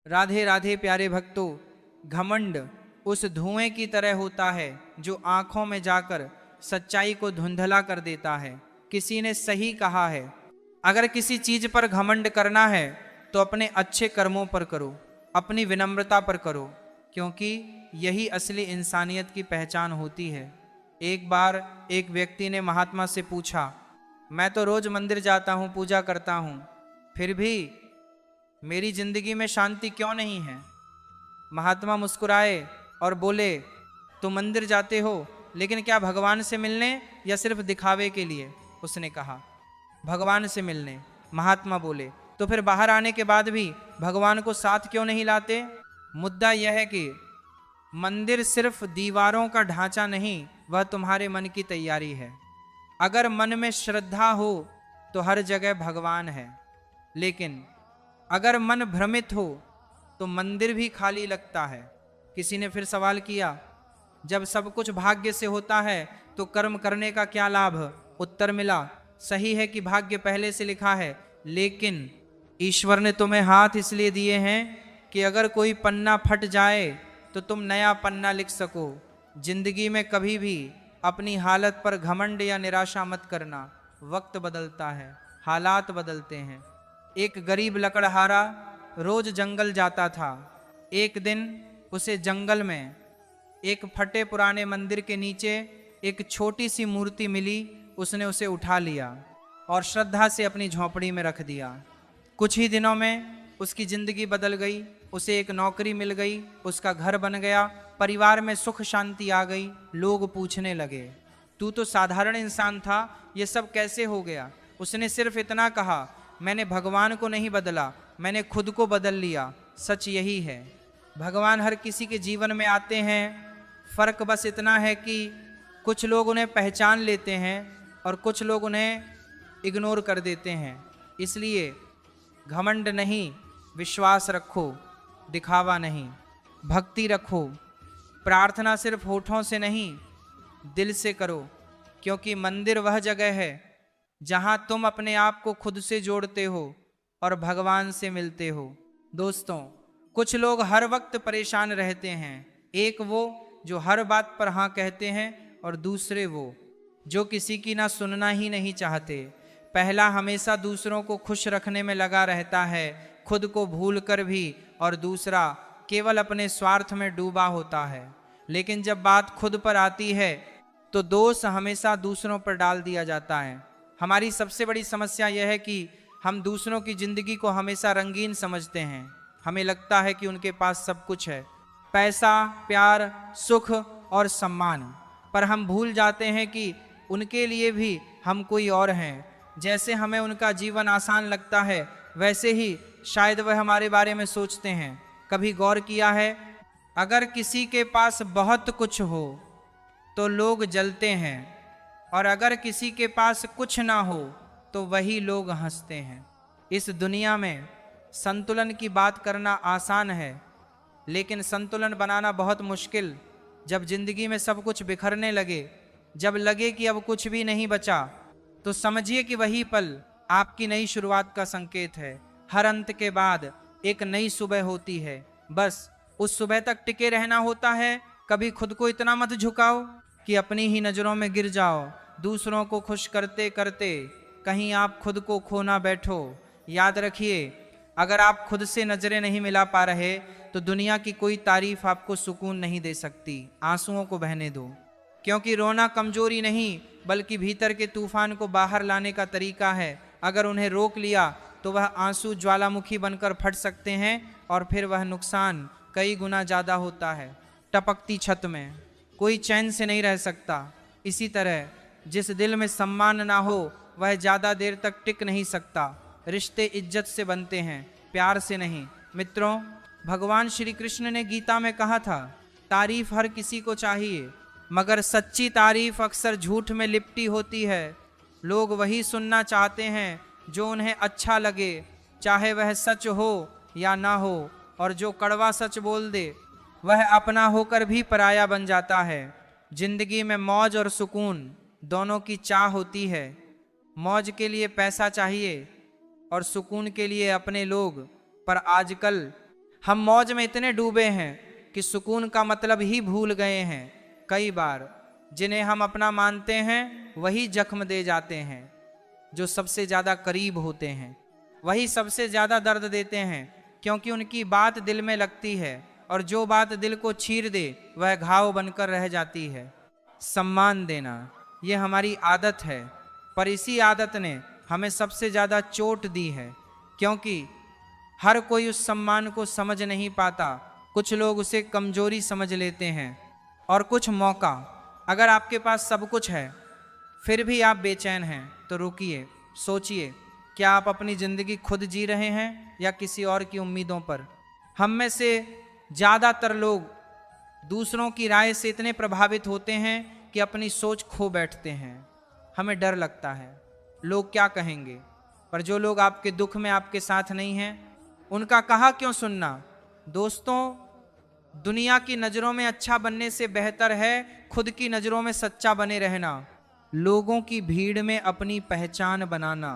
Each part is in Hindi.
राधे राधे प्यारे भक्तों, घमंड उस धुएं की तरह होता है जो आंखों में जाकर सच्चाई को धुंधला कर देता है। किसी ने सही कहा है, अगर किसी चीज पर घमंड करना है तो अपने अच्छे कर्मों पर करो, अपनी विनम्रता पर करो, क्योंकि यही असली इंसानियत की पहचान होती है। एक बार एक व्यक्ति ने महात्मा से पूछा, मैं तो रोज मंदिर जाता हूँ, पूजा करता हूँ, फिर भी मेरी जिंदगी में शांति क्यों नहीं है? महात्मा मुस्कुराए और बोले, तुम मंदिर जाते हो लेकिन क्या भगवान से मिलने या सिर्फ दिखावे के लिए? उसने कहा, भगवान से मिलने। महात्मा बोले, तो फिर बाहर आने के बाद भी भगवान को साथ क्यों नहीं लाते? मुद्दा यह है कि मंदिर सिर्फ दीवारों का ढांचा नहीं, वह तुम्हारे मन की तैयारी है। अगर मन में श्रद्धा हो तो हर जगह भगवान है, लेकिन अगर मन भ्रमित हो तो मंदिर भी खाली लगता है। किसी ने फिर सवाल किया, जब सब कुछ भाग्य से होता है तो कर्म करने का क्या लाभ? उत्तर मिला, सही है कि भाग्य पहले से लिखा है, लेकिन ईश्वर ने तुम्हें हाथ इसलिए दिए हैं कि अगर कोई पन्ना फट जाए तो तुम नया पन्ना लिख सको। जिंदगी में कभी भी अपनी हालत पर घमंड या निराशा मत करना। वक्त बदलता है, हालात बदलते हैं। एक गरीब लकड़हारा रोज जंगल जाता था। एक दिन उसे जंगल में एक फटे पुराने मंदिर के नीचे एक छोटी सी मूर्ति मिली। उसने उसे उठा लिया और श्रद्धा से अपनी झोंपड़ी में रख दिया। कुछ ही दिनों में उसकी जिंदगी बदल गई। उसे एक नौकरी मिल गई, उसका घर बन गया, परिवार में सुख शांति आ गई। लोग पूछने लगे, तू तो साधारण इंसान था, ये सब कैसे हो गया? उसने सिर्फ इतना कहा, मैंने भगवान को नहीं बदला, मैंने खुद को बदल लिया। सच यही है, भगवान हर किसी के जीवन में आते हैं। फर्क बस इतना है कि कुछ लोग उन्हें पहचान लेते हैं और कुछ लोग उन्हें इग्नोर कर देते हैं। इसलिए घमंड नहीं, विश्वास रखो, दिखावा नहीं। भक्ति रखो, प्रार्थना सिर्फ होठों से नहीं, दिल से करो, क्योंकि मंदिर वह जगह है जहां तुम अपने आप को खुद से जोड़ते हो और भगवान से मिलते हो। दोस्तों, कुछ लोग हर वक्त परेशान रहते हैं। एक वो जो हर बात पर हाँ कहते हैं और दूसरे वो जो किसी की ना सुनना ही नहीं चाहते। पहला हमेशा दूसरों को खुश रखने में लगा रहता है, खुद को भूल कर भी, और दूसरा केवल अपने स्वार्थ में डूबा होता है। लेकिन जब बात खुद पर आती है तो दोष हमेशा दूसरों पर डाल दिया जाता है। हमारी सबसे बड़ी समस्या यह है कि हम दूसरों की जिंदगी को हमेशा रंगीन समझते हैं। हमें लगता है कि उनके पास सब कुछ है, पैसा, प्यार, सुख और सम्मान, पर हम भूल जाते हैं कि उनके लिए भी हम कोई और हैं। जैसे हमें उनका जीवन आसान लगता है, वैसे ही शायद वह हमारे बारे में सोचते हैं। कभी गौर किया है, अगर किसी के पास बहुत कुछ हो तो लोग जलते हैं, और अगर किसी के पास कुछ ना हो तो वही लोग हंसते हैं। इस दुनिया में संतुलन की बात करना आसान है, लेकिन संतुलन बनाना बहुत मुश्किल। जब जिंदगी में सब कुछ बिखरने लगे, जब लगे कि अब कुछ भी नहीं बचा, तो समझिए कि वही पल आपकी नई शुरुआत का संकेत है। हर अंत के बाद एक नई सुबह होती है, बस उस सुबह तक टिके रहना होता है। कभी खुद को इतना मत झुकाओ कि अपनी ही नजरों में गिर जाओ। दूसरों को खुश करते करते कहीं आप खुद को खो ना बैठो। याद रखिए, अगर आप खुद से नजरें नहीं मिला पा रहे तो दुनिया की कोई तारीफ आपको सुकून नहीं दे सकती। आंसुओं को बहने दो, क्योंकि रोना कमजोरी नहीं बल्कि भीतर के तूफान को बाहर लाने का तरीका है। अगर उन्हें रोक लिया तो वह आंसू ज्वालामुखी बनकर फट सकते हैं और फिर वह नुकसान कई गुना ज़्यादा होता है। टपकती छत में कोई चैन से नहीं रह सकता। इसी तरह जिस दिल में सम्मान ना हो वह ज़्यादा देर तक टिक नहीं सकता। रिश्ते इज्जत से बनते हैं, प्यार से नहीं। मित्रों, भगवान श्री कृष्ण ने गीता में कहा था, तारीफ हर किसी को चाहिए, मगर सच्ची तारीफ अक्सर झूठ में लिपटी होती है। लोग वही सुनना चाहते हैं जो उन्हें अच्छा लगे, चाहे वह सच हो या ना हो, और जो कड़वा सच बोल दे वह अपना होकर भी पराया बन जाता है। जिंदगी में मौज और सुकून दोनों की चाह होती है। मौज के लिए पैसा चाहिए और सुकून के लिए अपने लोग, पर आजकल हम मौज में इतने डूबे हैं कि सुकून का मतलब ही भूल गए हैं। कई बार जिन्हें हम अपना मानते हैं वही जख्म दे जाते हैं। जो सबसे ज़्यादा करीब होते हैं वही सबसे ज़्यादा दर्द देते हैं, क्योंकि उनकी बात दिल में लगती है और जो बात दिल को चीर दे वह घाव बनकर रह जाती है। सम्मान देना ये हमारी आदत है, पर इसी आदत ने हमें सबसे ज़्यादा चोट दी है, क्योंकि हर कोई उस सम्मान को समझ नहीं पाता। कुछ लोग उसे कमजोरी समझ लेते हैं और कुछ मौका। अगर आपके पास सब कुछ है फिर भी आप बेचैन हैं तो रुकिए, सोचिए, क्या आप अपनी ज़िंदगी खुद जी रहे हैं या किसी और की उम्मीदों पर। हम में से ज़्यादातर लोग दूसरों की राय से इतने प्रभावित होते हैं कि अपनी सोच खो बैठते हैं। हमें डर लगता है लोग क्या कहेंगे, पर जो लोग आपके दुख में आपके साथ नहीं हैं उनका कहा क्यों सुनना। दोस्तों, दुनिया की नज़रों में अच्छा बनने से बेहतर है खुद की नज़रों में सच्चा बने रहना। लोगों की भीड़ में अपनी पहचान बनाना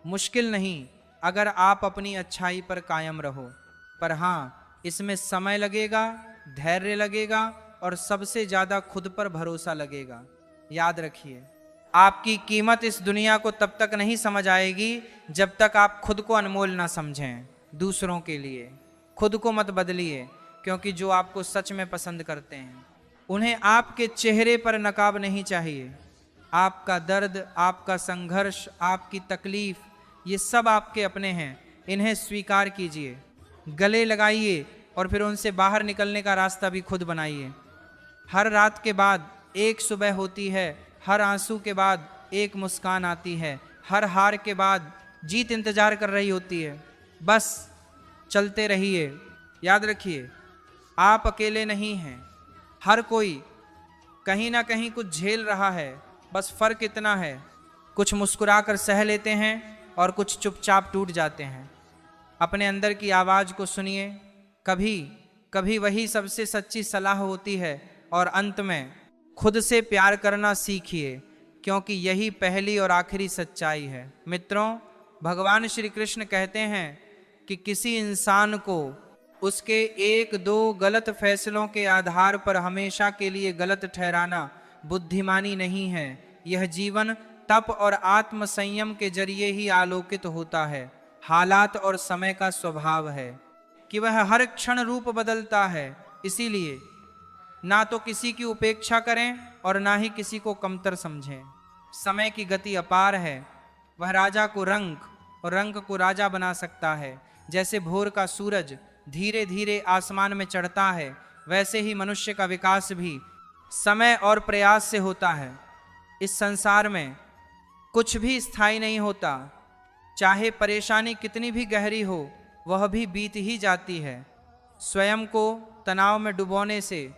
मुश्किल नहीं अगर आप अपनी अच्छाई पर कायम रहो, पर हाँ, इसमें समय लगेगा, धैर्य लगेगा और सबसे ज़्यादा खुद पर भरोसा लगेगा। याद रखिए, आपकी कीमत इस दुनिया को तब तक नहीं समझ आएगी जब तक आप खुद को अनमोल ना समझें। दूसरों के लिए खुद को मत बदलिए, क्योंकि जो आपको सच में पसंद करते हैं उन्हें आपके चेहरे पर नकाब नहीं चाहिए। आपका दर्द, आपका संघर्ष, आपकी तकलीफ, ये सब आपके अपने हैं, इन्हें स्वीकार कीजिए, गले लगाइए और फिर उनसे बाहर निकलने का रास्ता भी खुद बनाइए। हर रात के बाद एक सुबह होती है, हर आंसू के बाद एक मुस्कान आती है, हर हार के बाद जीत इंतजार कर रही होती है। बस चलते रहिए। याद रखिए, आप अकेले नहीं हैं, हर कोई कहीं ना कहीं कुछ झेल रहा है। बस फर्क इतना है, कुछ मुस्कुराकर सह लेते हैं और कुछ चुपचाप टूट जाते हैं। अपने अंदर की आवाज़ को सुनिए, कभी कभी वही सबसे सच्ची सलाह होती है। और अंत में खुद से प्यार करना सीखिए, क्योंकि यही पहली और आखिरी सच्चाई है। मित्रों, भगवान श्री कृष्ण कहते हैं कि किसी इंसान को उसके एक दो गलत फैसलों के आधार पर हमेशा के लिए गलत ठहराना बुद्धिमानी नहीं है। यह जीवन तप और आत्म संयम के जरिए ही आलोकित होता है। हालात और समय का स्वभाव है कि वह हर क्षण रूप बदलता है। इसीलिए ना तो किसी की उपेक्षा करें और ना ही किसी को कमतर समझें। समय की गति अपार है, वह राजा को रंग और रंग को राजा बना सकता है। जैसे भोर का सूरज धीरे धीरे आसमान में चढ़ता है, वैसे ही मनुष्य का विकास भी समय और प्रयास से होता है। इस संसार में कुछ भी स्थायी नहीं होता, चाहे परेशानी कितनी भी गहरी हो वह भी बीत ही जाती है। स्वयं को तनाव में डुबोने से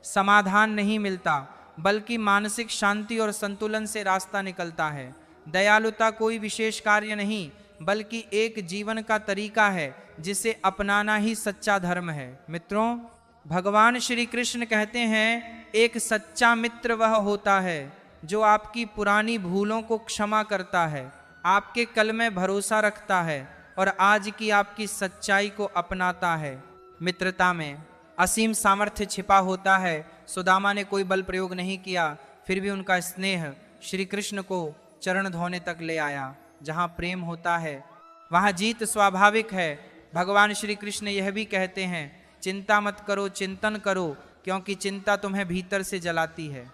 समाधान नहीं मिलता, बल्कि मानसिक शांति और संतुलन से रास्ता निकलता है। दयालुता कोई विशेष कार्य नहीं, बल्कि एक जीवन का तरीका है जिसे अपनाना ही सच्चा धर्म है। मित्रों, भगवान श्री कृष्ण कहते हैं, एक सच्चा मित्र वह होता है जो आपकी पुरानी भूलों को क्षमा करता है, आपके कल में भरोसा रखता है और आज की आपकी सच्चाई को अपनाता है। मित्रता में असीम सामर्थ्य छिपा होता है। सुदामा ने कोई बल प्रयोग नहीं किया, फिर भी उनका स्नेह श्री कृष्ण को चरण धोने तक ले आया। जहाँ प्रेम होता है वहाँ जीत स्वाभाविक है। भगवान श्री कृष्ण यह भी कहते हैं, चिंता मत करो, चिंतन करो, क्योंकि चिंता तुम्हें भीतर से जलाती है,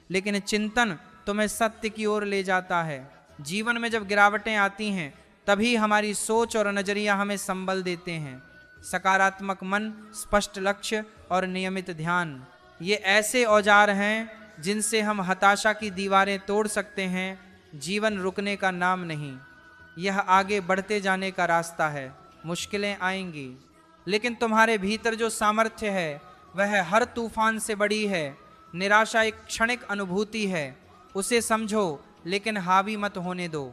लेकिन चिंतन तुम्हें सत्य की ओर ले जाता है। जीवन में जब गिरावटें आती हैं तभी हमारी सोच और नजरिया हमें संबल देते हैं। सकारात्मक मन, स्पष्ट लक्ष्य और नियमित ध्यान, ये ऐसे औजार हैं जिनसे हम हताशा की दीवारें तोड़ सकते हैं। जीवन रुकने का नाम नहीं, यह आगे बढ़ते जाने का रास्ता है। मुश्किलें आएंगी, लेकिन तुम्हारे भीतर जो सामर्थ्य है वह हर तूफान से बड़ी है। निराशा एक क्षणिक अनुभूति है, उसे समझो लेकिन हावी मत होने दो।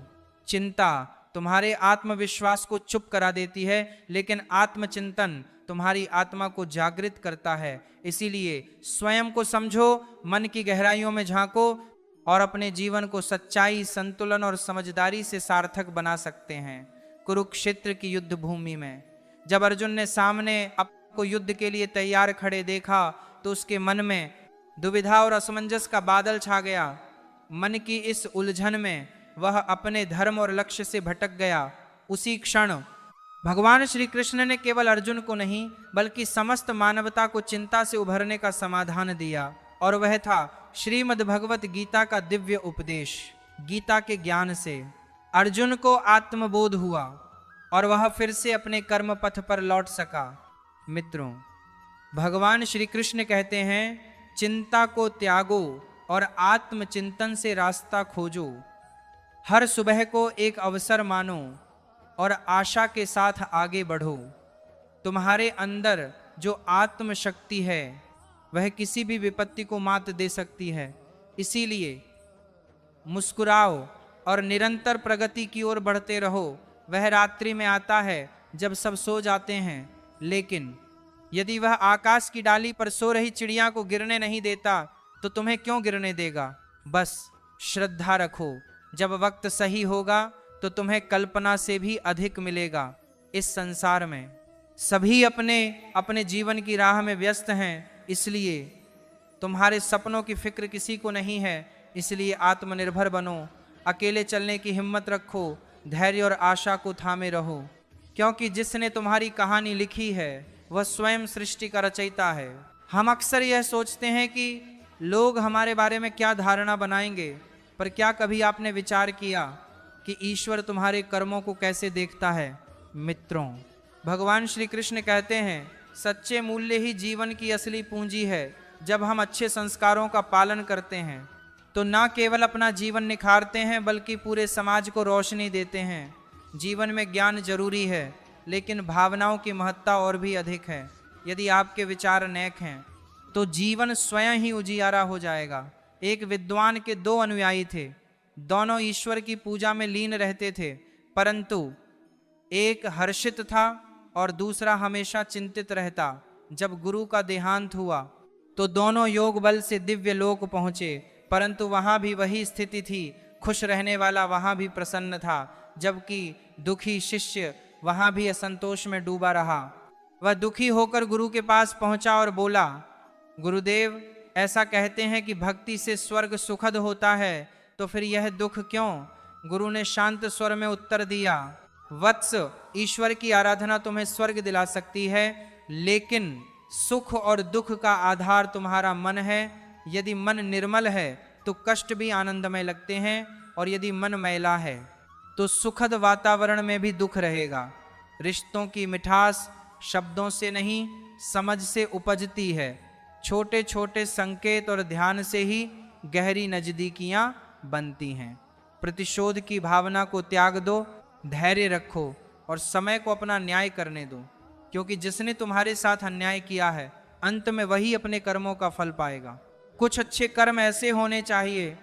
चिंता तुम्हारे आत्मविश्वास को चुप करा देती है, लेकिन आत्मचिंतन तुम्हारी आत्मा को जागृत करता है। इसीलिए स्वयं को समझो, मन की गहराइयों में झांको और अपने जीवन को सच्चाई, संतुलन और समझदारी से सार्थक बना सकते हैं। कुरुक्षेत्र की युद्ध भूमि में जब अर्जुन ने सामने आपको युद्ध के लिए तैयार खड़े देखा तो उसके मन में दुविधा और असमंजस का बादल छा गया। मन की इस उलझन में वह अपने धर्म और लक्ष्य से भटक गया। उसी क्षण भगवान श्री कृष्ण ने केवल अर्जुन को नहीं बल्कि समस्त मानवता को चिंता से उभरने का समाधान दिया, और वह था श्रीमद् भगवत गीता का दिव्य उपदेश। गीता के ज्ञान से अर्जुन को आत्मबोध हुआ और वह फिर से अपने कर्म पथ पर लौट सका। मित्रों, भगवान श्री कृष्ण कहते हैं, चिंता को त्यागो और आत्मचिंतन से रास्ता खोजो। हर सुबह को एक अवसर मानो और आशा के साथ आगे बढ़ो। तुम्हारे अंदर जो आत्मशक्ति है वह किसी भी विपत्ति को मात दे सकती है। इसीलिए मुस्कुराओ और निरंतर प्रगति की ओर बढ़ते रहो। वह रात्रि में आता है जब सब सो जाते हैं, लेकिन यदि वह आकाश की डाली पर सो रही चिड़िया को गिरने नहीं देता तो तुम्हें क्यों गिरने देगा। बस श्रद्धा रखो, जब वक्त सही होगा तो तुम्हें कल्पना से भी अधिक मिलेगा। इस संसार में सभी अपने अपने जीवन की राह में व्यस्त हैं, इसलिए तुम्हारे सपनों की फिक्र किसी को नहीं है। इसलिए आत्मनिर्भर बनो, अकेले चलने की हिम्मत रखो, धैर्य और आशा को थामे रहो, क्योंकि जिसने तुम्हारी कहानी लिखी है वह स्वयं सृष्टि का रचयिता है। हम अक्सर यह सोचते हैं कि लोग हमारे बारे में क्या धारणा बनाएंगे, पर क्या कभी आपने विचार किया कि ईश्वर तुम्हारे कर्मों को कैसे देखता है। मित्रों, भगवान श्री कृष्ण कहते हैं, सच्चे मूल्य ही जीवन की असली पूंजी है। जब हम अच्छे संस्कारों का पालन करते हैं तो न केवल अपना जीवन निखारते हैं बल्कि पूरे समाज को रोशनी देते हैं। जीवन में ज्ञान जरूरी है, लेकिन भावनाओं की महत्ता और भी अधिक है। यदि आपके विचार नेक हैं तो जीवन स्वयं ही उजियारा हो जाएगा। एक विद्वान के दो अनुयायी थे, दोनों ईश्वर की पूजा में लीन रहते थे, परंतु एक हर्षित था और दूसरा हमेशा चिंतित रहता। जब गुरु का देहांत हुआ तो दोनों योग बल से दिव्य लोक पहुंचे, परंतु वहां भी वही स्थिति थी। खुश रहने वाला वहां भी प्रसन्न था, जबकि दुखी शिष्य वहां भी असंतोष में डूबा रहा। वह दुखी होकर गुरु के पास पहुंचा और बोला, गुरुदेव, ऐसा कहते हैं कि भक्ति से स्वर्ग सुखद होता है, तो फिर यह दुख क्यों। गुरु ने शांत स्वर में उत्तर दिया, वत्स, ईश्वर की आराधना तुम्हें स्वर्ग दिला सकती है, लेकिन सुख और दुख का आधार तुम्हारा मन है। यदि मन निर्मल है तो कष्ट भी आनंदमय लगते हैं, और यदि मन मैला है तो सुखद वातावरण में भी दुख रहेगा। रिश्तों की मिठास शब्दों से नहीं, समझ से उपजती है। छोटे छोटे संकेत और ध्यान से ही गहरी नजदीकियां बनती हैं। प्रतिशोध की भावना को त्याग दो, धैर्य रखो और समय को अपना न्याय करने दो, क्योंकि जिसने तुम्हारे साथ अन्याय किया है अंत में वही अपने कर्मों का फल पाएगा। कुछ अच्छे कर्म ऐसे होने चाहिए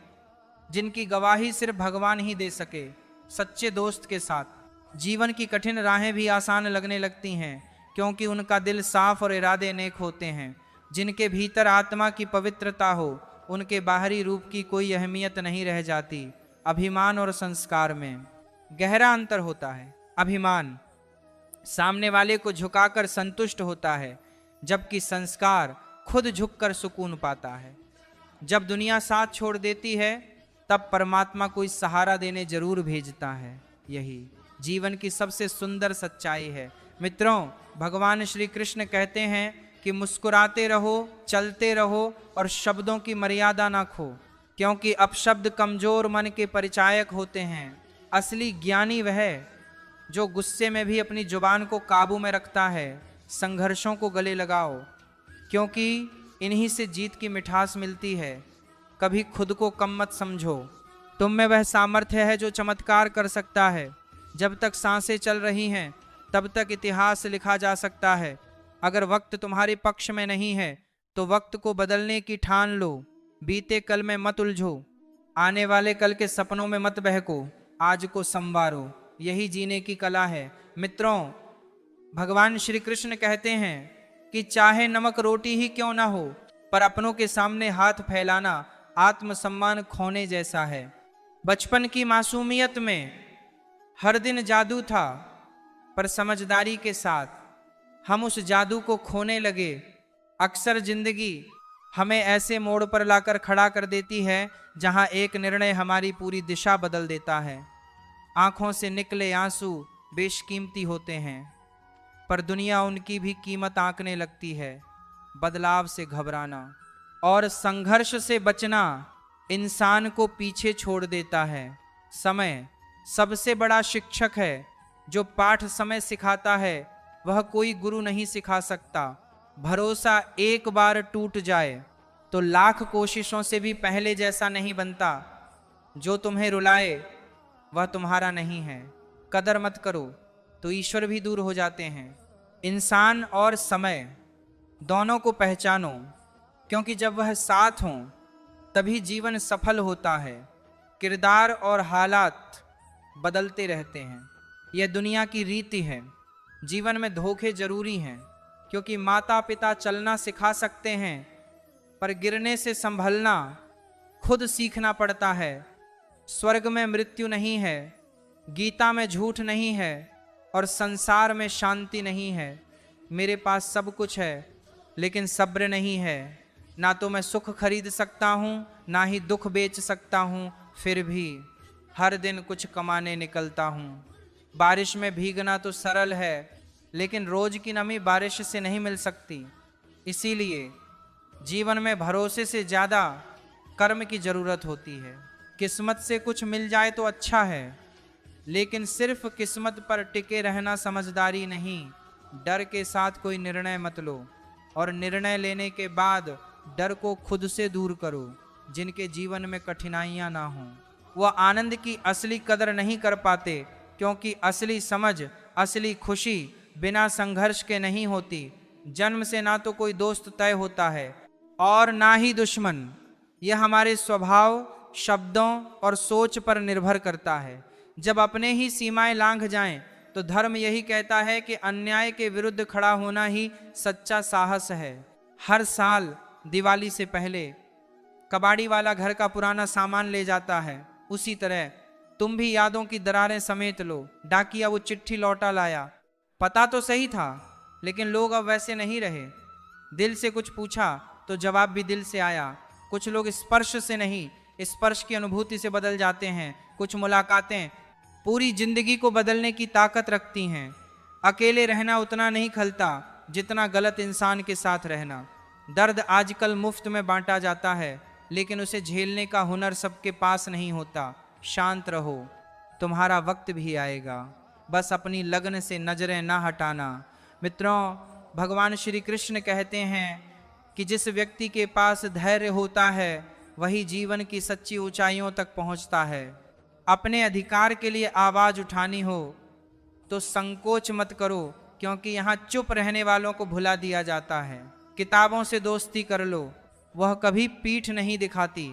जिनकी गवाही सिर्फ भगवान ही दे सके। सच्चे दोस्त के साथ जीवन की कठिन राहें भी आसान लगने लगती हैं, क्योंकि उनका दिल साफ और इरादे नेक होते हैं। जिनके भीतर आत्मा की पवित्रता हो उनके बाहरी रूप की कोई अहमियत नहीं रह जाती। अभिमान और संस्कार में गहरा अंतर होता है। अभिमान सामने वाले को झुकाकर संतुष्ट होता है, जबकि संस्कार खुद झुककर सुकून पाता है। जब दुनिया साथ छोड़ देती है तब परमात्मा कोई सहारा देने जरूर भेजता है। यही जीवन की सबसे सुंदर सच्चाई है। मित्रों, भगवान श्री कृष्ण कहते हैं कि मुस्कुराते रहो, चलते रहो और शब्दों की मर्यादा ना खो, क्योंकि अपशब्द कमजोर मन के परिचायक होते हैं। असली ज्ञानी वह है जो गुस्से में भी अपनी जुबान को काबू में रखता है। संघर्षों को गले लगाओ, क्योंकि इन्हीं से जीत की मिठास मिलती है। कभी खुद को कम मत समझो। तुम में वह सामर्थ्य है जो चमत्कार कर सकता है। जब तक सांसें चल रही हैं तब तक इतिहास लिखा जा सकता है। अगर वक्त तुम्हारे पक्ष में नहीं है तो वक्त को बदलने की ठान लो। बीते कल में मत उलझो, आने वाले कल के सपनों में मत बहको, आज को संवारो। यही जीने की कला है। मित्रों, भगवान श्री कृष्ण कहते हैं कि चाहे नमक रोटी ही क्यों ना हो, पर अपनों के सामने हाथ फैलाना आत्मसम्मान खोने जैसा है। बचपन की मासूमियत में हर दिन जादू था, पर समझदारी के साथ हम उस जादू को खोने लगे। अक्सर जिंदगी हमें ऐसे मोड़ पर लाकर खड़ा कर देती है जहां एक निर्णय हमारी पूरी दिशा बदल देता है। आंखों से निकले आंसू बेशकीमती होते हैं, पर दुनिया उनकी भी कीमत आंकने लगती है। बदलाव से घबराना और संघर्ष से बचना इंसान को पीछे छोड़ देता है। समय सबसे बड़ा शिक्षक है। जो पाठ समय सिखाता है वह कोई गुरु नहीं सिखा सकता। भरोसा एक बार टूट जाए तो लाख कोशिशों से भी पहले जैसा नहीं बनता। जो तुम्हें रुलाए वह तुम्हारा नहीं है। कदर मत करो तो ईश्वर भी दूर हो जाते हैं। इंसान और समय दोनों को पहचानो, क्योंकि जब वह साथ हों तभी जीवन सफल होता है। किरदार और हालात बदलते रहते हैं, यह दुनिया की रीति है। जीवन में धोखे जरूरी हैं, क्योंकि माता पिता चलना सिखा सकते हैं, पर गिरने से संभलना खुद सीखना पड़ता है। स्वर्ग में मृत्यु नहीं है, गीता में झूठ नहीं है और संसार में शांति नहीं है। मेरे पास सब कुछ है लेकिन सब्र नहीं है। ना तो मैं सुख खरीद सकता हूँ ना ही दुख बेच सकता हूँ, फिर भी हर दिन कुछ कमाने निकलता हूँ। बारिश में भीगना तो सरल है, लेकिन रोज की नमी बारिश से नहीं मिल सकती। इसीलिए जीवन में भरोसे से ज़्यादा कर्म की ज़रूरत होती है। किस्मत से कुछ मिल जाए तो अच्छा है, लेकिन सिर्फ किस्मत पर टिके रहना समझदारी नहीं। डर के साथ कोई निर्णय मत लो, और निर्णय लेने के बाद डर को खुद से दूर करो। जिनके जीवन में कठिनाइयाँ ना हों वह आनंद की असली कदर नहीं कर पाते, क्योंकि असली समझ, असली खुशी बिना संघर्ष के नहीं होती। जन्म से ना तो कोई दोस्त तय होता है और ना ही दुश्मन। यह हमारे स्वभाव, शब्दों और सोच पर निर्भर करता है। जब अपने ही सीमाएं लांघ जाएं तो धर्म यही कहता है कि अन्याय के विरुद्ध खड़ा होना ही सच्चा साहस है। हर साल दिवाली से पहले कबाड़ी वाला घर का पुराना सामान ले जाता है, उसी तरह तुम भी यादों की दरारें समेट लो। डाकिया वो चिट्ठी लौटा लाया। पता तो सही था, लेकिन लोग अब वैसे नहीं रहे। दिल से कुछ पूछा तो जवाब भी दिल से आया। कुछ लोग स्पर्श से नहीं, स्पर्श की अनुभूति से बदल जाते हैं। कुछ मुलाकातें पूरी जिंदगी को बदलने की ताकत रखती हैं। अकेले रहना उतना नहीं खलता जितना गलत इंसान के साथ रहना। दर्द आजकल मुफ्त में बांटा जाता है, लेकिन उसे झेलने का हुनर सबके पास नहीं होता। शांत रहो, तुम्हारा वक्त भी आएगा। बस अपनी लगन से नजरें ना हटाना। मित्रों, भगवान श्री कृष्ण कहते हैं कि जिस व्यक्ति के पास धैर्य होता है वही जीवन की सच्ची ऊंचाइयों तक पहुंचता है। अपने अधिकार के लिए आवाज उठानी हो तो संकोच मत करो, क्योंकि यहाँ चुप रहने वालों को भुला दिया जाता है। किताबों से दोस्ती कर लो, वह कभी पीठ नहीं दिखाती।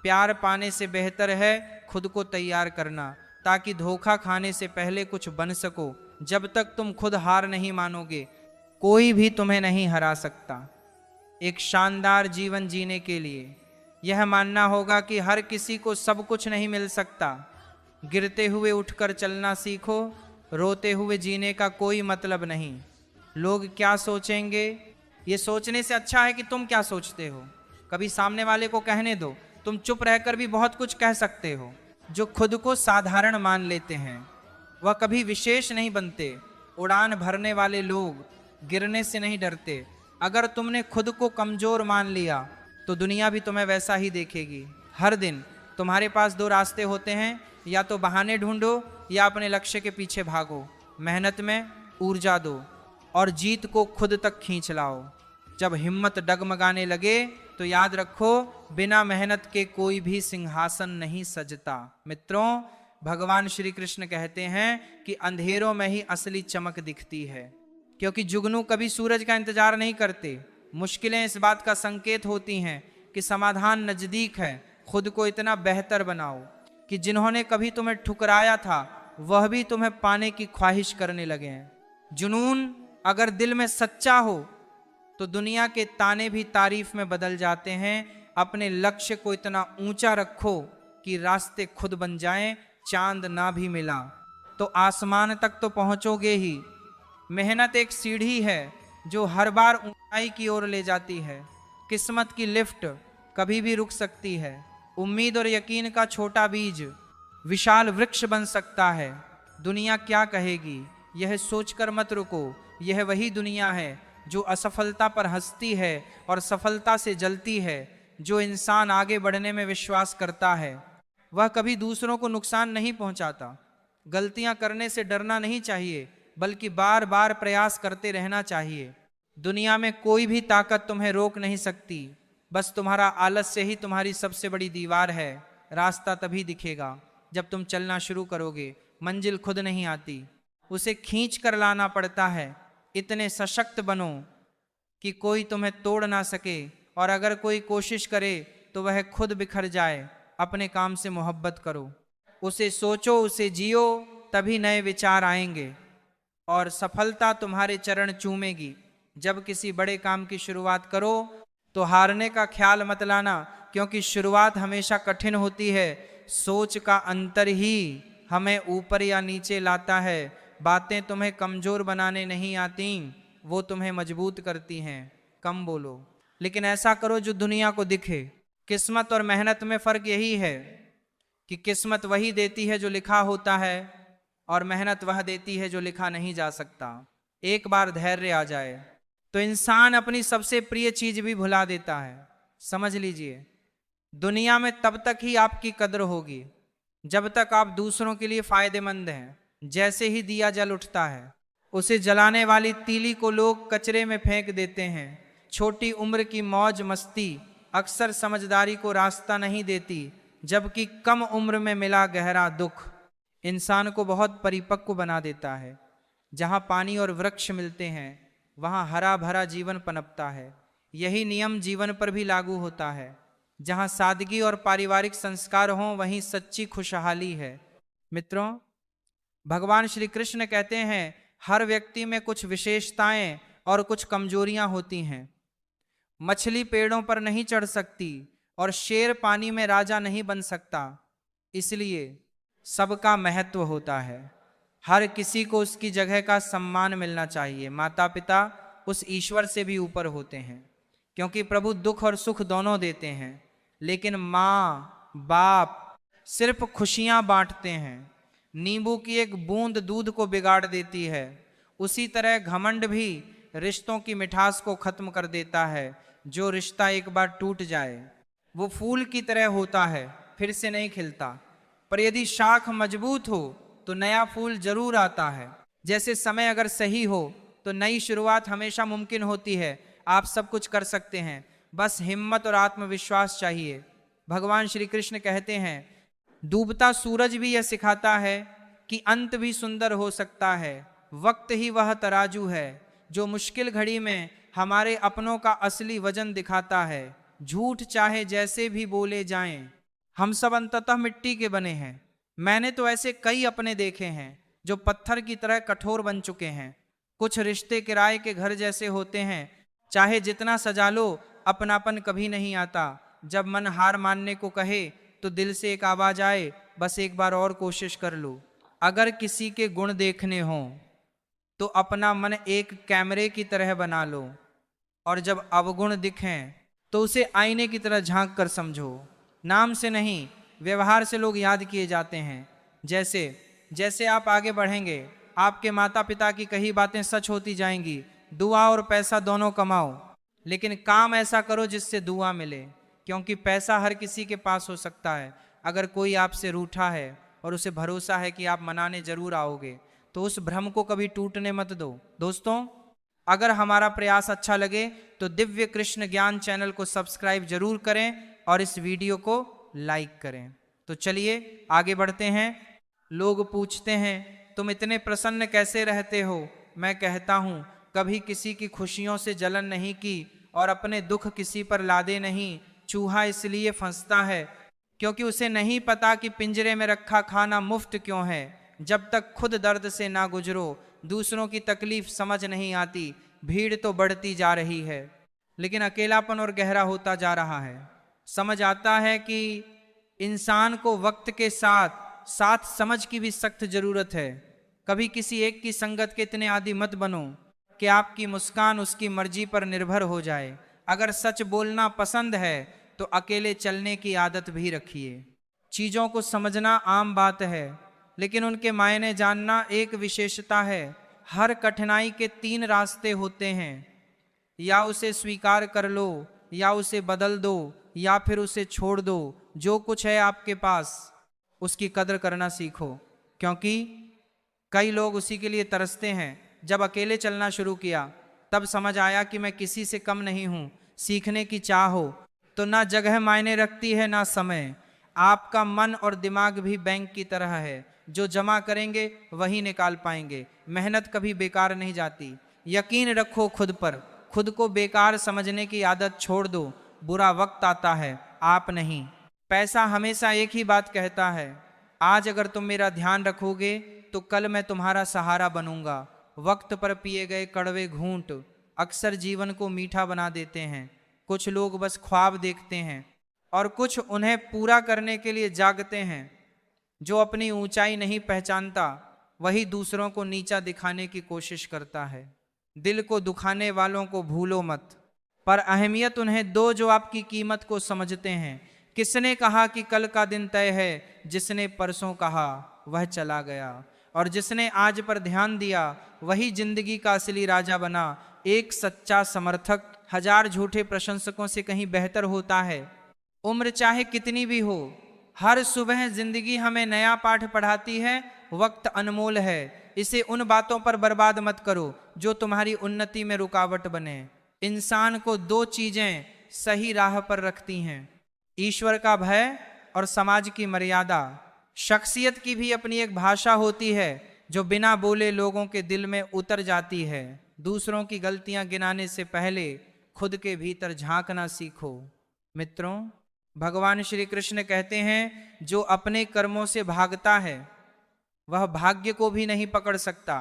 प्यार पाने से बेहतर है खुद को तैयार करना, ताकि धोखा खाने से पहले कुछ बन सको। जब तक तुम खुद हार नहीं मानोगे, कोई भी तुम्हें नहीं हरा सकता। एक शानदार जीवन जीने के लिए यह मानना होगा कि हर किसी को सब कुछ नहीं मिल सकता। गिरते हुए उठकर चलना सीखो, रोते हुए जीने का कोई मतलब नहीं। लोग क्या सोचेंगे, ये सोचने से अच्छा है कि तुम क्या सोचते हो। कभी सामने वाले को कहने दो, तुम चुप रहकर भी बहुत कुछ कह सकते हो। जो खुद को साधारण मान लेते हैं वह कभी विशेष नहीं बनते। उड़ान भरने वाले लोग गिरने से नहीं डरते। अगर तुमने खुद को कमजोर मान लिया तो दुनिया भी तुम्हें वैसा ही देखेगी। हर दिन तुम्हारे पास दो रास्ते होते हैं, या तो बहाने ढूंढो या अपने लक्ष्य के पीछे भागो। मेहनत में ऊर्जा दो और जीत को खुद तक खींच लाओ। जब हिम्मत डगमगाने लगे तो याद रखो, बिना मेहनत के कोई भी सिंहासन नहीं सजता। मित्रों, भगवान श्री कृष्ण कहते हैं कि अंधेरों में ही असली चमक दिखती है, क्योंकि जुगनू कभी सूरज का इंतजार नहीं करते। मुश्किलें इस बात का संकेत होती हैं कि समाधान नजदीक है। खुद को इतना बेहतर बनाओ कि जिन्होंने कभी तुम्हें ठुकराया था वह भी तुम्हें पाने की ख्वाहिश करने लगे हैं। जुनून अगर दिल में सच्चा हो तो दुनिया के ताने भी तारीफ में बदल जाते हैं। अपने लक्ष्य को इतना ऊंचा रखो कि रास्ते खुद बन जाएं। चांद ना भी मिला तो आसमान तक तो पहुंचोगे ही, मेहनत एक सीढ़ी है जो हर बार ऊंचाई की ओर ले जाती है। किस्मत की लिफ्ट कभी भी रुक सकती है। उम्मीद और यकीन का छोटा बीज विशाल वृक्ष बन सकता है। दुनिया क्या कहेगी यह सोचकर मत रुको। यह वही दुनिया है जो असफलता पर हंसती है और सफलता से जलती है। जो इंसान आगे बढ़ने में विश्वास करता है वह कभी दूसरों को नुकसान नहीं पहुंचाता। गलतियां करने से डरना नहीं चाहिए, बल्कि बार बार प्रयास करते रहना चाहिए। दुनिया में कोई भी ताकत तुम्हें रोक नहीं सकती। बस तुम्हारा आलस्य ही तुम्हारी सबसे बड़ी दीवार है। रास्ता तभी दिखेगा जब तुम चलना शुरू करोगे। मंजिल खुद नहीं आती, उसे खींच कर लाना पड़ता है। इतने सशक्त बनो कि कोई तुम्हें तोड़ ना सके, और अगर कोई कोशिश करे तो वह खुद बिखर जाए। अपने काम से मोहब्बत करो, उसे सोचो, उसे जियो, तभी नए विचार आएंगे और सफलता तुम्हारे चरण चूमेगी। जब किसी बड़े काम की शुरुआत करो तो हारने का ख्याल मत लाना, क्योंकि शुरुआत हमेशा कठिन होती है। सोच का अंतर ही हमें ऊपर या नीचे लाता है। बातें तुम्हें कमजोर बनाने नहीं आती, वो तुम्हें मजबूत करती हैं। कम बोलो, लेकिन ऐसा करो जो दुनिया को दिखे। किस्मत और मेहनत में फर्क यही है कि किस्मत वही देती है जो लिखा होता है, और मेहनत वह देती है जो लिखा नहीं जा सकता। एक बार धैर्य आ जाए तो इंसान अपनी सबसे प्रिय चीज भी भुला देता है। समझ लीजिए, दुनिया में तब तक ही आपकी कद्र होगी जब तक आप दूसरों के लिए फायदेमंद हैं। जैसे ही दिया जल उठता है, उसे जलाने वाली तीली को लोग कचरे में फेंक देते हैं। छोटी उम्र की मौज मस्ती अक्सर समझदारी को रास्ता नहीं देती, जबकि कम उम्र में मिला गहरा दुख इंसान को बहुत परिपक्व बना देता है। जहाँ पानी और वृक्ष मिलते हैं वहाँ हरा भरा जीवन पनपता है। यही नियम जीवन पर भी लागू होता है। जहाँ सादगी और पारिवारिक संस्कार हों वहीं सच्ची खुशहाली है। मित्रों, भगवान श्री कृष्ण कहते हैं हर व्यक्ति में कुछ विशेषताएं और कुछ कमजोरियां होती हैं। मछली पेड़ों पर नहीं चढ़ सकती और शेर पानी में राजा नहीं बन सकता। इसलिए सबका महत्व होता है। हर किसी को उसकी जगह का सम्मान मिलना चाहिए। माता पिता उस ईश्वर से भी ऊपर होते हैं, क्योंकि प्रभु दुख और सुख दोनों देते हैं, लेकिन माँ बाप सिर्फ खुशियां बांटते हैं। नींबू की एक बूंद दूध को बिगाड़ देती है। उसी तरह घमंड भी रिश्तों की मिठास को खत्म कर देता है। जो रिश्ता एक बार टूट जाए वो फूल की तरह होता है, फिर से नहीं खिलता। पर यदि शाख मजबूत हो तो नया फूल जरूर आता है। जैसे समय अगर सही हो तो नई शुरुआत हमेशा मुमकिन होती है। आप सब कुछ कर सकते हैं, बस हिम्मत और आत्मविश्वास चाहिए। भगवान श्री कृष्ण कहते हैं डूबता सूरज भी यह सिखाता है कि अंत भी सुंदर हो सकता है। वक्त ही वह तराजू है जो मुश्किल घड़ी में हमारे अपनों का असली वजन दिखाता है। झूठ चाहे जैसे भी बोले जाएं, हम सब अंततः मिट्टी के बने हैं। मैंने तो ऐसे कई अपने देखे हैं जो पत्थर की तरह कठोर बन चुके हैं। कुछ रिश्ते किराए के घर जैसे होते हैं, चाहे जितना सजा लो अपनापन कभी नहीं आता। जब मन हार मानने को कहे तो दिल से एक आवाज आए, बस एक बार और कोशिश कर लो। अगर किसी के गुण देखने हों तो अपना मन एक कैमरे की तरह बना लो, और जब अवगुण दिखें तो उसे आईने की तरह झांक कर समझो। नाम से नहीं, व्यवहार से लोग याद किए जाते हैं। जैसे जैसे आप आगे बढ़ेंगे आपके माता पिता की कही बातें सच होती जाएंगी। दुआ और पैसा दोनों कमाओ, लेकिन काम ऐसा करो जिससे दुआ मिले, क्योंकि पैसा हर किसी के पास हो सकता है। अगर कोई आपसे रूठा है और उसे भरोसा है कि आप मनाने जरूर आओगे, तो उस भ्रम को कभी टूटने मत दो। दोस्तों, अगर हमारा प्रयास अच्छा लगे तो दिव्य कृष्ण ज्ञान चैनल को सब्सक्राइब जरूर करें और इस वीडियो को लाइक करें। तो चलिए आगे बढ़ते हैं। लोग पूछते हैं तुम इतने प्रसन्न कैसे रहते हो? मैं कहता हूँ कभी किसी की खुशियों से जलन नहीं की और अपने दुख किसी पर लादे नहीं। चूहा इसलिए फंसता है क्योंकि उसे नहीं पता कि पिंजरे में रखा खाना मुफ्त क्यों है। जब तक खुद दर्द से ना गुजरो दूसरों की तकलीफ समझ नहीं आती। भीड़ तो बढ़ती जा रही है, लेकिन अकेलापन और गहरा होता जा रहा है। समझ आता है कि इंसान को वक्त के साथ साथ समझ की भी सख्त जरूरत है। कभी किसी एक की संगत के इतने आदी मत बनो कि आपकी मुस्कान उसकी मर्जी पर निर्भर हो जाए। अगर सच बोलना पसंद है तो अकेले चलने की आदत भी रखिए। चीज़ों को समझना आम बात है, लेकिन उनके मायने जानना एक विशेषता है। हर कठिनाई के 3 रास्ते होते हैं, या उसे स्वीकार कर लो, या उसे बदल दो, या फिर उसे छोड़ दो। जो कुछ है आपके पास उसकी कदर करना सीखो, क्योंकि कई लोग उसी के लिए तरसते हैं। जब अकेले चलना शुरू किया तब समझ आया कि मैं किसी से कम नहीं हूँ। सीखने की चाह हो तो ना जगह मायने रखती है ना समय। आपका मन और दिमाग भी बैंक की तरह है, जो जमा करेंगे वही निकाल पाएंगे। मेहनत कभी बेकार नहीं जाती। यकीन रखो खुद पर। खुद को बेकार समझने की आदत छोड़ दो। बुरा वक्त आता है, आप नहीं। पैसा हमेशा एक ही बात कहता है, आज अगर तुम मेरा ध्यान रखोगे तो कल मैं तुम्हारा सहारा बनूंगा। वक्त पर पिए गए कड़वे घूंट अक्सर जीवन को मीठा बना देते हैं। कुछ लोग बस ख्वाब देखते हैं और कुछ उन्हें पूरा करने के लिए जागते हैं। जो अपनी ऊंचाई नहीं पहचानता वही दूसरों को नीचा दिखाने की कोशिश करता है। दिल को दुखाने वालों को भूलो मत, पर अहमियत उन्हें दो जो आपकी कीमत को समझते हैं। किसने कहा कि कल का दिन तय है? जिसने परसों कहा वह चला गया, और जिसने आज पर ध्यान दिया वही जिंदगी का असली राजा बना। एक सच्चा समर्थक 1000 झूठे प्रशंसकों से कहीं बेहतर होता है। उम्र चाहे कितनी भी हो, हर सुबह जिंदगी हमें नया पाठ पढ़ाती है। वक्त अनमोल है, इसे उन बातों पर बर्बाद मत करो जो तुम्हारी उन्नति में रुकावट बने। इंसान को 2 चीजें सही राह पर रखती हैं, ईश्वर का भय और समाज की मर्यादा। शख्सियत की भी अपनी एक भाषा होती है जो बिना बोले लोगों के दिल में उतर जाती है। दूसरों की गलतियां गिनाने से पहले खुद के भीतर झांकना सीखो। मित्रों, भगवान श्री कृष्ण कहते हैं, जो अपने कर्मों से भागता है वह भाग्य को भी नहीं पकड़ सकता।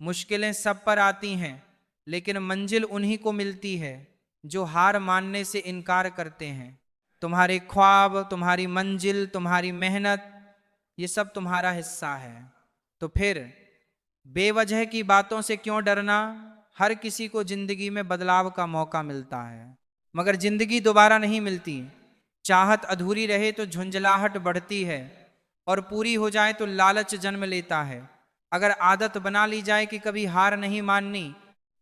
मुश्किलें सब पर आती हैं, लेकिन मंजिल उन्हीं को मिलती है जो हार मानने से इनकार करते हैं। तुम्हारे ख्वाब, तुम्हारी मंजिल, तुम्हारी मेहनत, ये सब तुम्हारा हिस्सा है। तो फिर बेवजह की बातों से क्यों डरना? हर किसी को जिंदगी में बदलाव का मौका मिलता है, मगर जिंदगी दोबारा नहीं मिलती। चाहत अधूरी रहे तो झुंझलाहट बढ़ती है, और पूरी हो जाए तो लालच जन्म लेता है। अगर आदत बना ली जाए कि कभी हार नहीं माननी,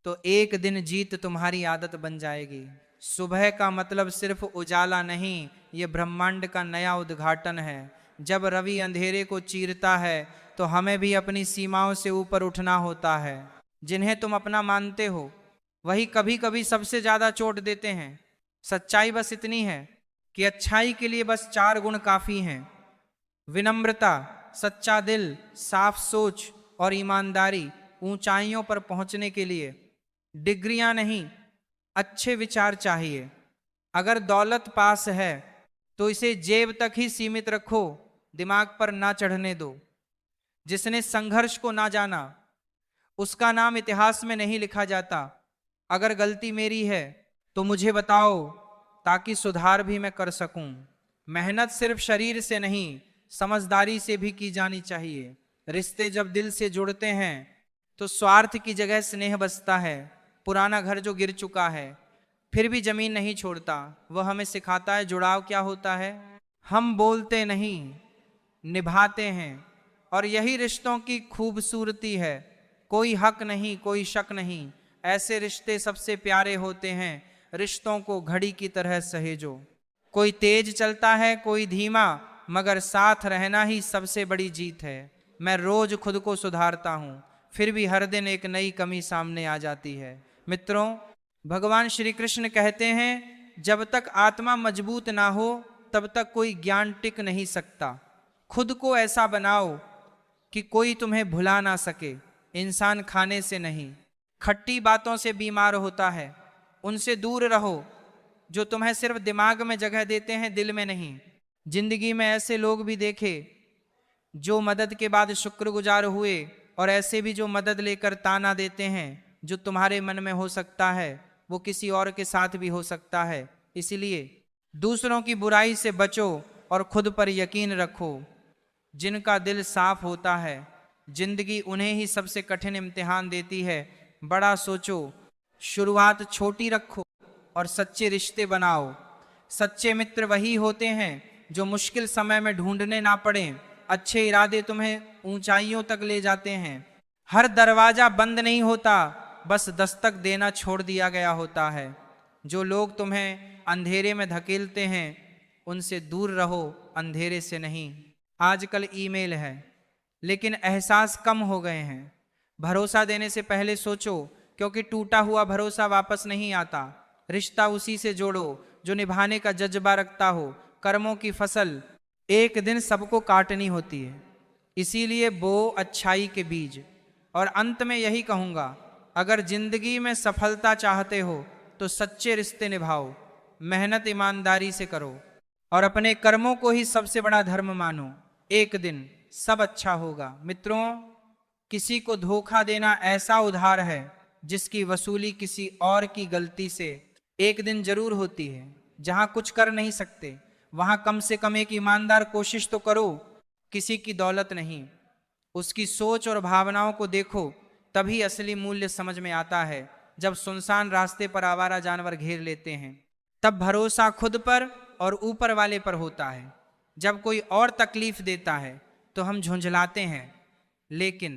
तो एक दिन जीत तुम्हारी आदत बन जाएगी। सुबह का मतलब सिर्फ उजाला नहीं, ये ब्रह्मांड का नया उद्घाटन है। जब रवि अंधेरे को चीरता है तो हमें भी अपनी सीमाओं से ऊपर उठना होता है। जिन्हें तुम अपना मानते हो वही कभी कभी सबसे ज्यादा चोट देते हैं। सच्चाई बस इतनी है कि अच्छाई के लिए बस 4 गुण काफी हैं: विनम्रता, सच्चा दिल, साफ सोच और ईमानदारी। ऊंचाइयों पर पहुंचने के लिए डिग्रियां नहीं, अच्छे विचार चाहिए। अगर दौलत पास है तो इसे जेब तक ही सीमित रखो, दिमाग पर ना चढ़ने दो। जिसने संघर्ष को ना जाना उसका नाम इतिहास में नहीं लिखा जाता। अगर गलती मेरी है तो मुझे बताओ, ताकि सुधार भी मैं कर सकूं। मेहनत सिर्फ शरीर से नहीं, समझदारी से भी की जानी चाहिए। रिश्ते जब दिल से जुड़ते हैं तो स्वार्थ की जगह स्नेह बसता है। पुराना घर जो गिर चुका है फिर भी जमीन नहीं छोड़ता, वह हमें सिखाता है जुड़ाव क्या होता है। हम बोलते नहीं, निभाते हैं, और यही रिश्तों की खूबसूरती है। कोई हक नहीं, कोई शक नहीं, ऐसे रिश्ते सबसे प्यारे होते हैं। रिश्तों को घड़ी की तरह सहेजो। कोई तेज चलता है, कोई धीमा, मगर साथ रहना ही सबसे बड़ी जीत है। मैं रोज खुद को सुधारता हूँ, फिर भी हर दिन एक नई कमी सामने आ जाती है। मित्रों, भगवान श्री कृष्ण कहते हैं, जब तक आत्मा मजबूत ना हो तब तक कोई ज्ञान टिक नहीं सकता। खुद को ऐसा बनाओ कि कोई तुम्हें भुला ना सके। इंसान खाने से नहीं, खट्टी बातों से बीमार होता है। उनसे दूर रहो जो तुम्हें सिर्फ दिमाग में जगह देते हैं, दिल में नहीं। जिंदगी में ऐसे लोग भी देखे जो मदद के बाद शुक्रगुजार हुए, और ऐसे भी जो मदद लेकर ताना देते हैं। जो तुम्हारे मन में हो सकता है वो किसी और के साथ भी हो सकता है। इसलिए दूसरों की बुराई से बचो और खुद पर यकीन रखो। जिनका दिल साफ होता है जिंदगी उन्हें ही सबसे कठिन इम्तिहान देती है। बड़ा सोचो, शुरुआत छोटी रखो और सच्चे रिश्ते बनाओ। सच्चे मित्र वही होते हैं जो मुश्किल समय में ढूंढने ना पड़े। अच्छे इरादे तुम्हें ऊंचाइयों तक ले जाते हैं। हर दरवाजा बंद नहीं होता, बस दस्तक देना छोड़ दिया गया होता है। जो लोग तुम्हें अंधेरे में धकेलते हैं उनसे दूर रहो, अंधेरे से नहीं। आजकल ईमेल है लेकिन एहसास कम हो गए हैं। भरोसा देने से पहले सोचो, क्योंकि टूटा हुआ भरोसा वापस नहीं आता। रिश्ता उसी से जोड़ो जो निभाने का जज्बा रखता हो। कर्मों की फसल एक दिन सबको काटनी होती है, इसीलिए बो अच्छाई के बीज। और अंत में यही कहूँगा, अगर जिंदगी में सफलता चाहते हो तो सच्चे रिश्ते निभाओ, मेहनत ईमानदारी से करो और अपने कर्मों को ही सबसे बड़ा धर्म मानो। एक दिन सब अच्छा होगा। मित्रों, किसी को धोखा देना ऐसा उधार है जिसकी वसूली किसी और की गलती से एक दिन जरूर होती है। जहां कुछ कर नहीं सकते वहां कम से कम एक ईमानदार कोशिश तो करो। किसी की दौलत नहीं, उसकी सोच और भावनाओं को देखो, तभी असली मूल्य समझ में आता है। जब सुनसान रास्ते पर आवारा जानवर घेर लेते हैं तब भरोसा खुद पर और ऊपर वाले पर होता है। जब कोई और तकलीफ देता है तो हम झुंझलाते हैं, लेकिन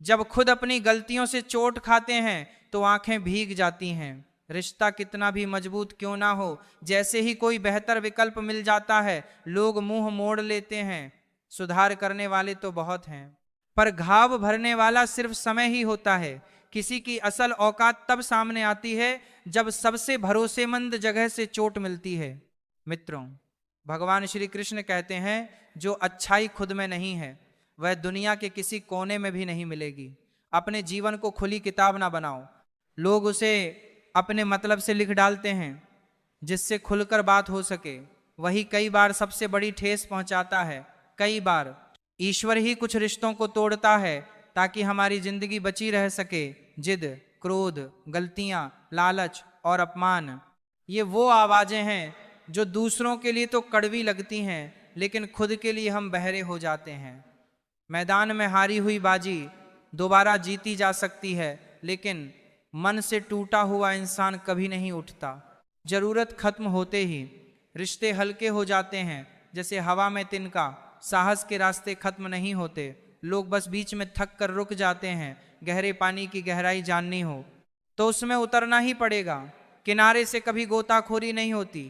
जब खुद अपनी गलतियों से चोट खाते हैं तो आंखें भीग जाती हैं। रिश्ता कितना भी मजबूत क्यों ना हो, जैसे ही कोई बेहतर विकल्प मिल जाता है लोग मुंह मोड़ लेते हैं। सुधार करने वाले तो बहुत हैं, पर घाव भरने वाला सिर्फ समय ही होता है। किसी की असल औकात तब सामने आती है जब सबसे भरोसेमंद जगह से चोट मिलती है। मित्रों, भगवान श्री कृष्ण कहते हैं, जो अच्छाई खुद में नहीं है वह दुनिया के किसी कोने में भी नहीं मिलेगी। अपने जीवन को खुली किताब ना बनाओ। लोग उसे अपने मतलब से लिख डालते हैं जिससे खुलकर बात हो सके, वही कई बार सबसे बड़ी ठेस पहुंचाता है। कई बार ईश्वर ही कुछ रिश्तों को तोड़ता है ताकि हमारी जिंदगी बची रह सके। जिद, क्रोध, गलतियां, लालच और अपमान, ये वो आवाजें हैं जो दूसरों के लिए तो कड़वी लगती हैं, लेकिन खुद के लिए हम बहरे हो जाते हैं। मैदान में हारी हुई बाजी दोबारा जीती जा सकती है, लेकिन मन से टूटा हुआ इंसान कभी नहीं उठता। जरूरत खत्म होते ही रिश्ते हल्के हो जाते हैं, जैसे हवा में तिनका। साहस के रास्ते खत्म नहीं होते, लोग बस बीच में थक कर रुक जाते हैं। गहरे पानी की गहराई जाननी हो तो उसमें उतरना ही पड़ेगा। किनारे से कभी गोताखोरी नहीं होती।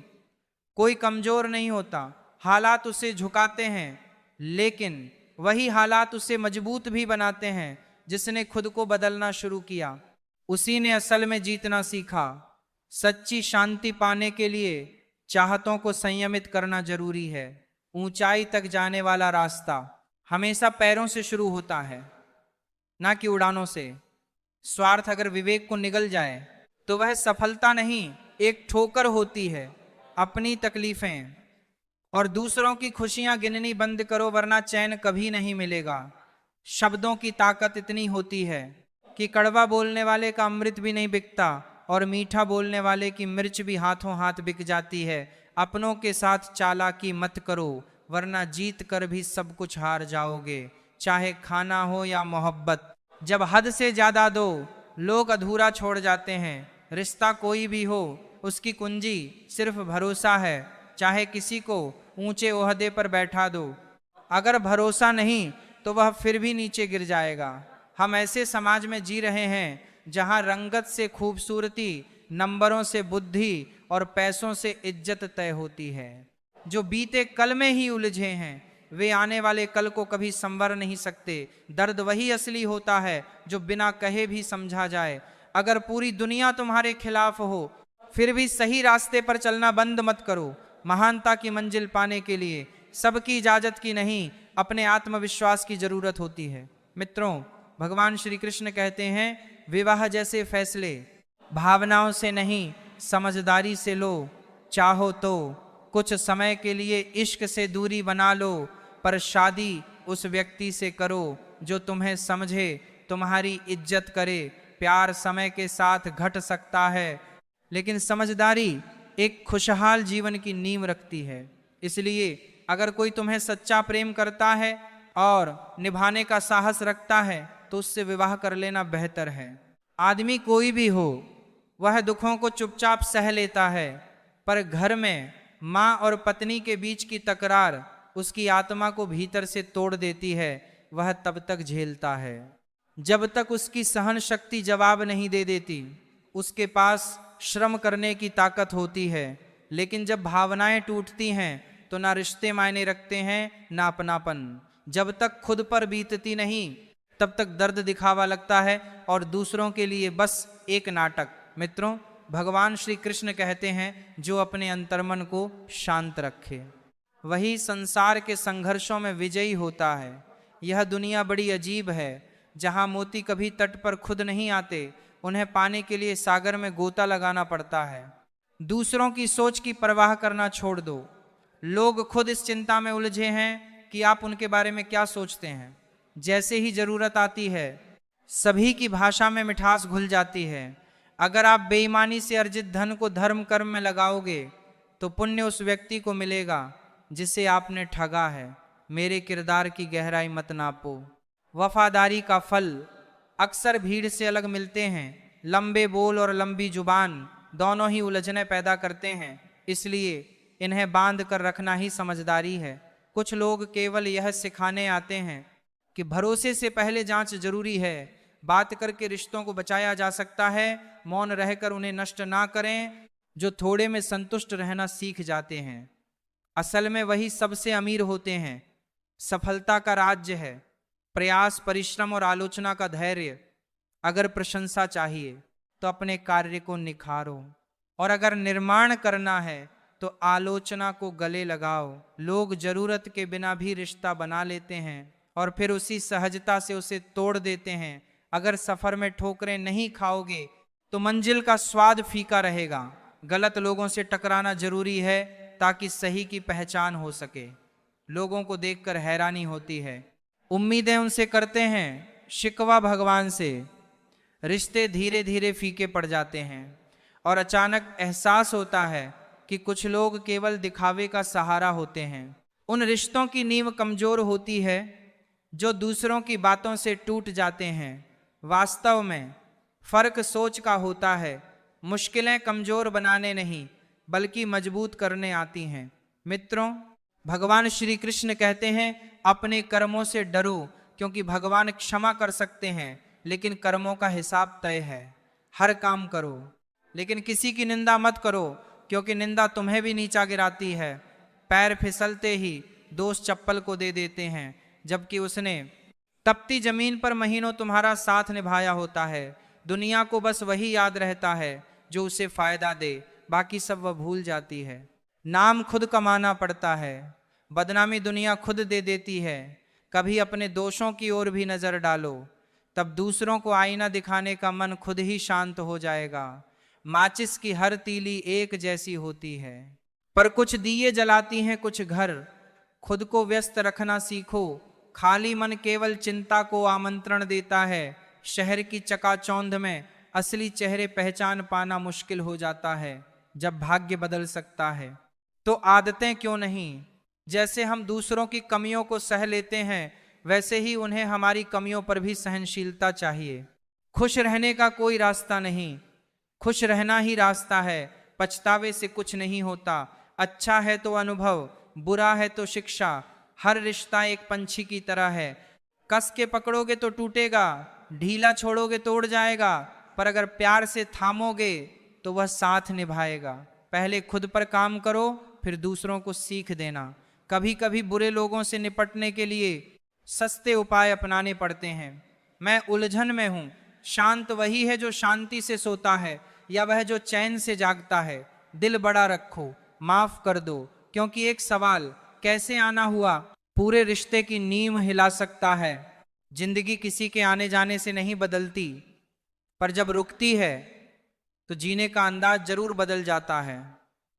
कोई कमजोर नहीं होता, हालात उसे झुकाते हैं, लेकिन वही हालात उसे मजबूत भी बनाते हैं। जिसने खुद को बदलना शुरू किया उसी ने असल में जीतना सीखा। सच्ची शांति पाने के लिए चाहतों को संयमित करना जरूरी है। ऊंचाई तक जाने वाला रास्ता हमेशा पैरों से शुरू होता है, ना कि उड़ानों से। स्वार्थ अगर विवेक को निगल जाए तो वह सफलता नहीं, एक ठोकर होती है। अपनी तकलीफें और दूसरों की खुशियां गिननी बंद करो, वरना चैन कभी नहीं मिलेगा। शब्दों की ताकत इतनी होती है कि कड़वा बोलने वाले का अमृत भी नहीं बिकता और मीठा बोलने वाले की मिर्च भी हाथों हाथ बिक जाती है। अपनों के साथ चालाकी मत करो, वरना जीत कर भी सब कुछ हार जाओगे, चाहे खाना हो या मोहब्बत। जब हद से ज्यादा दो लोग अधूरा छोड़ जाते हैं। रिश्ता कोई भी हो, उसकी कुंजी सिर्फ भरोसा है। चाहे किसी को ऊंचे ओहदे पर बैठा दो, अगर भरोसा नहीं तो वह फिर भी नीचे गिर जाएगा। हम ऐसे समाज में जी रहे हैं जहां रंगत से खूबसूरती, नंबरों से बुद्धि और पैसों से इज्जत तय होती है। जो बीते कल में ही उलझे हैं वे आने वाले कल को कभी संवर नहीं सकते। दर्द वही असली होता है जो बिना कहे भी समझा जाए। अगर पूरी दुनिया तुम्हारे खिलाफ हो फिर भी सही रास्ते पर चलना बंद मत करो। महानता की मंजिल पाने के लिए सबकी इजाजत की नहीं, अपने आत्मविश्वास की जरूरत होती है। मित्रों, भगवान श्री कृष्ण कहते हैं, विवाह जैसे फैसले भावनाओं से नहीं समझदारी से लो। चाहो तो कुछ समय के लिए इश्क से दूरी बना लो, पर शादी उस व्यक्ति से करो जो तुम्हें समझे, तुम्हारी इज्जत करे। प्यार समय के साथ घट सकता है, लेकिन समझदारी एक खुशहाल जीवन की नींव रखती है। इसलिए अगर कोई तुम्हें सच्चा प्रेम करता है और निभाने का साहस रखता है तो उससे विवाह कर लेना बेहतर है। आदमी कोई भी हो, वह दुखों को चुपचाप सह लेता है, पर घर में माँ और पत्नी के बीच की तकरार उसकी आत्मा को भीतर से तोड़ देती है। वह तब तक झेलता है जब तक उसकी सहन शक्ति जवाब नहीं दे देती। उसके पास श्रम करने की ताकत होती है, लेकिन जब भावनाएं टूटती हैं तो ना रिश्ते मायने रखते हैं ना अपनापन। जब तक खुद पर बीतती नहीं तब तक दर्द दिखावा लगता है और दूसरों के लिए बस एक नाटक। मित्रों, भगवान श्री कृष्ण कहते हैं जो अपने अंतर्मन को शांत रखे वही संसार के संघर्षों में विजयी होता है। यह दुनिया बड़ी अजीब है, जहां मोती कभी तट पर खुद नहीं आते, उन्हें पाने के लिए सागर में गोता लगाना पड़ता है। दूसरों की सोच की परवाह करना छोड़ दो। लोग खुद इस चिंता में उलझे हैं कि आप उनके बारे में क्या सोचते हैं। जैसे ही जरूरत आती है सभी की भाषा में मिठास घुल जाती है। अगर आप बेईमानी से अर्जित धन को धर्म कर्म में लगाओगे तो पुण्य उस व्यक्ति को मिलेगा जिसे आपने ठगा है। मेरे किरदार की गहराई मत नापो। वफादारी का फल अक्सर भीड़ से अलग मिलते हैं। लंबे बोल और लंबी जुबान दोनों ही उलझने पैदा करते हैं, इसलिए इन्हें बांध कर रखना ही समझदारी है। कुछ लोग केवल यह सिखाने आते हैं कि भरोसे से पहले जांच जरूरी है। बात करके रिश्तों को बचाया जा सकता है, मौन रहकर उन्हें नष्ट ना करें। जो थोड़े में संतुष्ट रहना सीख जाते हैं असल में वही सबसे अमीर होते हैं। सफलता का राज्य है प्रयास, परिश्रम और आलोचना का धैर्य। अगर प्रशंसा चाहिए तो अपने कार्य को निखारो, और अगर निर्माण करना है तो आलोचना को गले लगाओ। लोग जरूरत के बिना भी रिश्ता बना लेते हैं और फिर उसी सहजता से उसे तोड़ देते हैं। अगर सफर में ठोकरें नहीं खाओगे तो मंजिल का स्वाद फीका रहेगा। गलत लोगों से टकराना जरूरी है ताकि सही की पहचान हो सके। लोगों को देखकर हैरानी होती है, उम्मीदें उनसे करते हैं, शिकवा भगवान से। रिश्ते धीरे धीरे फीके पड़ जाते हैं और अचानक एहसास होता है कि कुछ लोग केवल दिखावे का सहारा होते हैं। उन रिश्तों की नींव कमजोर होती है जो दूसरों की बातों से टूट जाते हैं। वास्तव में फर्क सोच का होता है। मुश्किलें कमजोर बनाने नहीं बल्कि मजबूत करने आती हैं। मित्रों, भगवान श्री कृष्ण कहते हैं अपने कर्मों से डरो, क्योंकि भगवान क्षमा कर सकते हैं लेकिन कर्मों का हिसाब तय है। हर काम करो लेकिन किसी की निंदा मत करो, क्योंकि निंदा तुम्हें भी नीचा गिराती है। पैर फिसलते ही दोस्त चप्पल को दे देते हैं, जबकि उसने तपती जमीन पर महीनों तुम्हारा साथ निभाया होता है। दुनिया को बस वही याद रहता है जो उसे फायदा दे, बाकी सब वह भूल जाती है। नाम खुद कमाना पड़ता है, बदनामी दुनिया खुद दे देती है। कभी अपने दोषों की ओर भी नजर डालो, तब दूसरों को आईना दिखाने का मन खुद ही शांत हो जाएगा। माचिस की हर तीली एक जैसी होती है, पर कुछ दिए जलाती हैं कुछ घर। खुद को व्यस्त रखना सीखो, खाली मन केवल चिंता को आमंत्रण देता है। शहर की चकाचौंध में असली चेहरे पहचान पाना मुश्किल हो जाता है। जब भाग्य बदल सकता है तो आदतें क्यों नहीं। जैसे हम दूसरों की कमियों को सह लेते हैं वैसे ही उन्हें हमारी कमियों पर भी सहनशीलता चाहिए। खुश रहने का कोई रास्ता नहीं, खुश रहना ही रास्ता है। पछतावे से कुछ नहीं होता। अच्छा है तो अनुभव, बुरा है तो शिक्षा। हर रिश्ता एक पंछी की तरह है, कस के पकड़ोगे तो टूटेगा, ढीला छोड़ोगे तो उड़ जाएगा, पर अगर प्यार से थामोगे तो वह साथ निभाएगा। पहले खुद पर काम करो, फिर दूसरों को सीख देना। कभी कभी बुरे लोगों से निपटने के लिए सस्ते उपाय अपनाने पड़ते हैं। मैं उलझन में हूं, शांत वही है जो शांति से सोता है या वह जो चैन से जागता है। दिल बड़ा रखो, माफ कर दो, क्योंकि एक सवाल कैसे आना हुआ पूरे रिश्ते की नींव हिला सकता है। जिंदगी किसी के आने जाने से नहीं बदलती, पर जब रुकती है तो जीने का अंदाज जरूर बदल जाता है।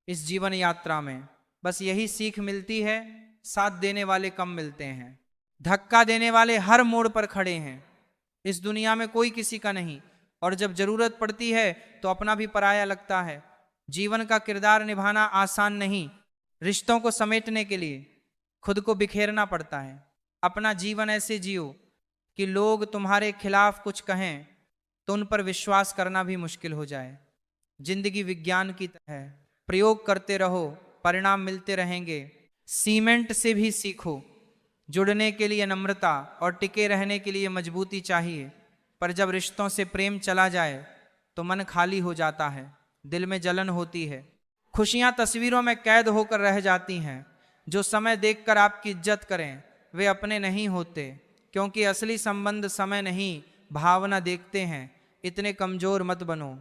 इस जीवन यात्रा में बस यही सीख मिलती है, साथ देने वाले कम मिलते हैं। धक्का देने वाले हर मोड़ पर खड़े हैं। इस दुनिया में कोई किसी का नहीं, और जब जरूरत पड़ती है तो अपना भी पराया लगता है। जीवन का किरदार निभाना आसान नहीं। रिश्तों को समेटने के लिए खुद को बिखेरना पड़ता है। अपना जीवन ऐसे जियो कि लोग तुम्हारे खिलाफ कुछ कहें तो उन पर विश्वास करना भी मुश्किल हो जाए। जिंदगी विज्ञान की तरह है, प्रयोग करते रहो, परिणाम मिलते रहेंगे। सीमेंट से भी सीखो, जुड़ने के लिए नम्रता और टिके रहने के लिए मजबूती चाहिए। पर जब रिश्तों से प्रेम चला जाए तो मन खाली हो जाता है, दिल में जलन होती है। खुशियां तस्वीरों में कैद होकर रह जाती हैं। जो समय देखकर आपकी इज्जत करें वे अपने नहीं होते, क्योंकि असली संबंध समय नहीं भावना देखते हैं। इतने कमजोर मत बनो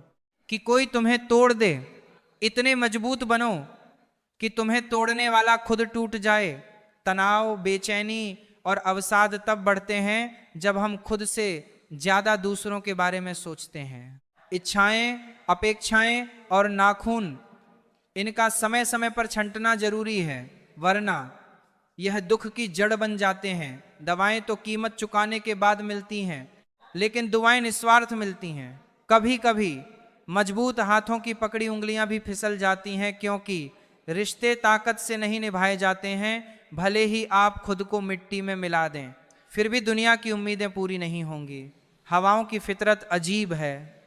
कि कोई तुम्हें तोड़ दे, इतने मजबूत बनो कि तुम्हें तोड़ने वाला खुद टूट जाए। तनाव, बेचैनी और अवसाद तब बढ़ते हैं जब हम खुद से ज्यादा दूसरों के बारे में सोचते हैं। इच्छाएं, अपेक्षाएं और नाखून, इनका समय समय पर छंटना जरूरी है, वरना यह दुख की जड़ बन जाते हैं। दवाएं तो कीमत चुकाने के बाद मिलती हैं, लेकिन दुआएं निस्वार्थ मिलती हैं। कभी कभी मजबूत हाथों की पकड़ी उंगलियां भी फिसल जाती हैं, क्योंकि रिश्ते ताकत से नहीं निभाए जाते हैं। भले ही आप खुद को मिट्टी में मिला दें, फिर भी दुनिया की उम्मीदें पूरी नहीं होंगी। हवाओं की फितरत अजीब है,